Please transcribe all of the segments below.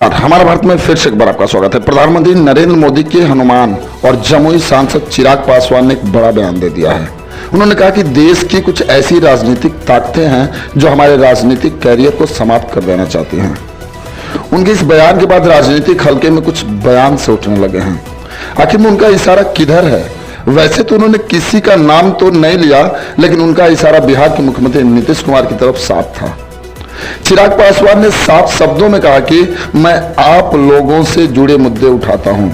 और हमारे भारत में फिर से एक बार आपका स्वागत है। प्रधानमंत्री नरेंद्र मोदी के हनुमान और जमुई सांसद चिराग पासवान ने एक बड़ा बयान दे दिया है। उन्होंने कहा कि देश की कुछ ऐसी राजनीतिक ताकतें हैं जो हमारे राजनीतिक कैरियर को समाप्त कर देना चाहती हैं। उनके इस बयान के बाद राजनीतिक हल्के में कुछ बयान से उठने लगे हैं। आखिर में उनका इशारा किधर है? वैसे तो उन्होंने किसी का नाम तो नहीं लिया, लेकिन उनका इशारा बिहार के मुख्यमंत्री नीतीश कुमार की तरफ साफ था। चिराग पासवान ने साफ शब्दों में कहा कि मैं आप लोगों से जुड़े मुद्दे उठाता हूं,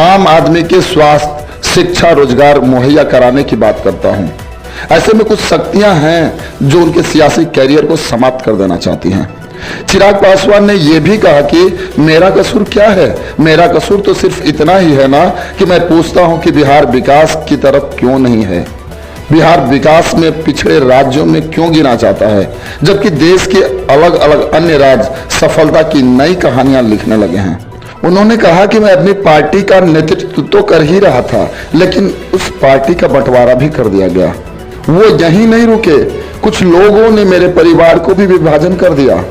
आम आदमी के स्वास्थ्य, शिक्षा, रोजगार मुहैया कराने की बात करता हूं। ऐसे में कुछ शक्तियां हैं जो उनके सियासी कैरियर को समाप्त कर देना चाहती हैं। चिराग पासवान ने यह भी कहा कि मेरा कसूर क्या है? मेरा कसूर तो सिर्फ इतना ही है ना कि मैं पूछता हूं कि बिहार विकास की तरफ क्यों नहीं है, बिहार विकास में पिछड़े राज्यों में क्यों गिना जाता है, जबकि देश के अलग अलग अन्य राज्य सफलता की नई कहानियां लिखने लगे हैं। उन्होंने कहा कि मैं अपनी पार्टी का नेतृत्व तो कर ही रहा था, लेकिन उस पार्टी का बंटवारा भी कर दिया गया। वो यहीं नहीं रुके, कुछ लोगों ने मेरे परिवार को भी विभाजन कर दिया।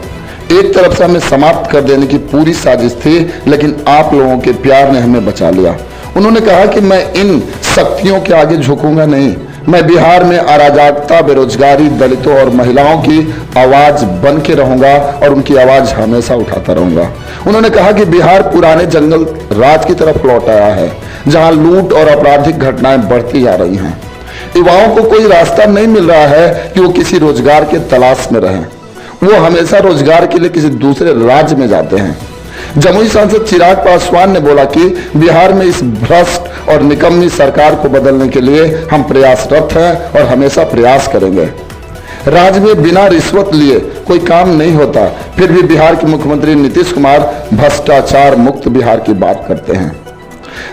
एक तरफ से हमें समाप्त कर देने की पूरी साजिश थी, लेकिन आप लोगों के प्यार ने हमें बचा लिया। उन्होंने कहा कि मैं इन शक्तियों के आगे झुकूंगा नहीं। मैं बिहार में अराजकता, बेरोजगारी, दलितों और महिलाओं की आवाज बन के रहूंगा और उनकी आवाज हमेशा उठाता रहूंगा। उन्होंने कहा कि बिहार पुराने जंगल राज की तरफ लौट आया है, जहां लूट और आपराधिक घटनाएं बढ़ती जा रही हैं। युवाओं को कोई रास्ता नहीं मिल रहा है कि वो किसी रोजगार के तलाश में रहें। वो हमेशा रोजगार के लिए किसी दूसरे राज्य में जाते हैं। जमुई सांसद चिराग पासवान ने बोला कि बिहार में इस भ्रष्ट और निकम्मी सरकार को बदलने के लिए हम प्रयासरत हैं और हमेशा प्रयास करेंगे। राज्य में बिना रिश्वत लिए कोई काम नहीं होता, फिर भी बिहार के मुख्यमंत्री नीतीश कुमार भ्रष्टाचार मुक्त बिहार की बात करते हैं।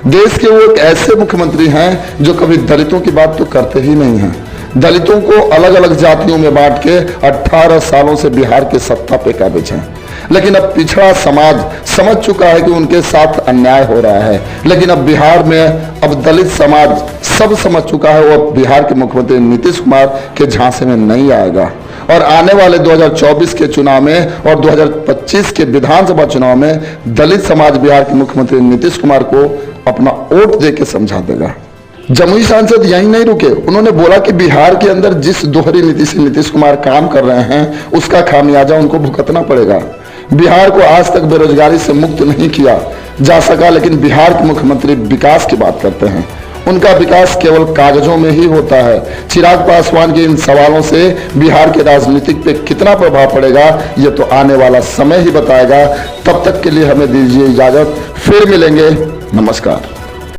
देश के वो एक ऐसे मुख्यमंत्री हैं जो कभी दलितों की बात तो करते ही नहीं हैं। दलितों को अलग अलग जातियों में बांट के 18 सालों से बिहार के सत्ता पे काबिज हैं, लेकिन अब पिछड़ा समाज समझ चुका है कि उनके साथ अन्याय हो रहा है। लेकिन अब बिहार में अब दलित समाज सब समझ चुका है, वो बिहार के मुख्यमंत्री नीतीश कुमार के झांसे में नहीं आएगा और आने वाले 2024 के चुनाव में और 2025 के विधानसभा चुनाव में दलित समाज बिहार के मुख्यमंत्री नीतीश कुमार को अपना वोट देके समझा देगा। जमुई सांसद यहीं नहीं रुके, उन्होंने बोला कि बिहार के अंदर जिस दोहरी नीति से नीतीश कुमार काम कर रहे हैं उसका खामियाजा उनको भुगतना पड़ेगा। बिहार को आज तक बेरोजगारी से मुक्त नहीं किया जा सका, लेकिन बिहार के मुख्यमंत्री विकास की बात करते हैं। उनका विकास केवल कागजों में ही होता है। चिराग पासवान के इन सवालों से बिहार के राजनीतिक पे कितना प्रभाव पड़ेगा ये तो आने वाला समय ही बताएगा। तब तक के लिए हमें दीजिए इजाजत, फिर मिलेंगे। नमस्कार।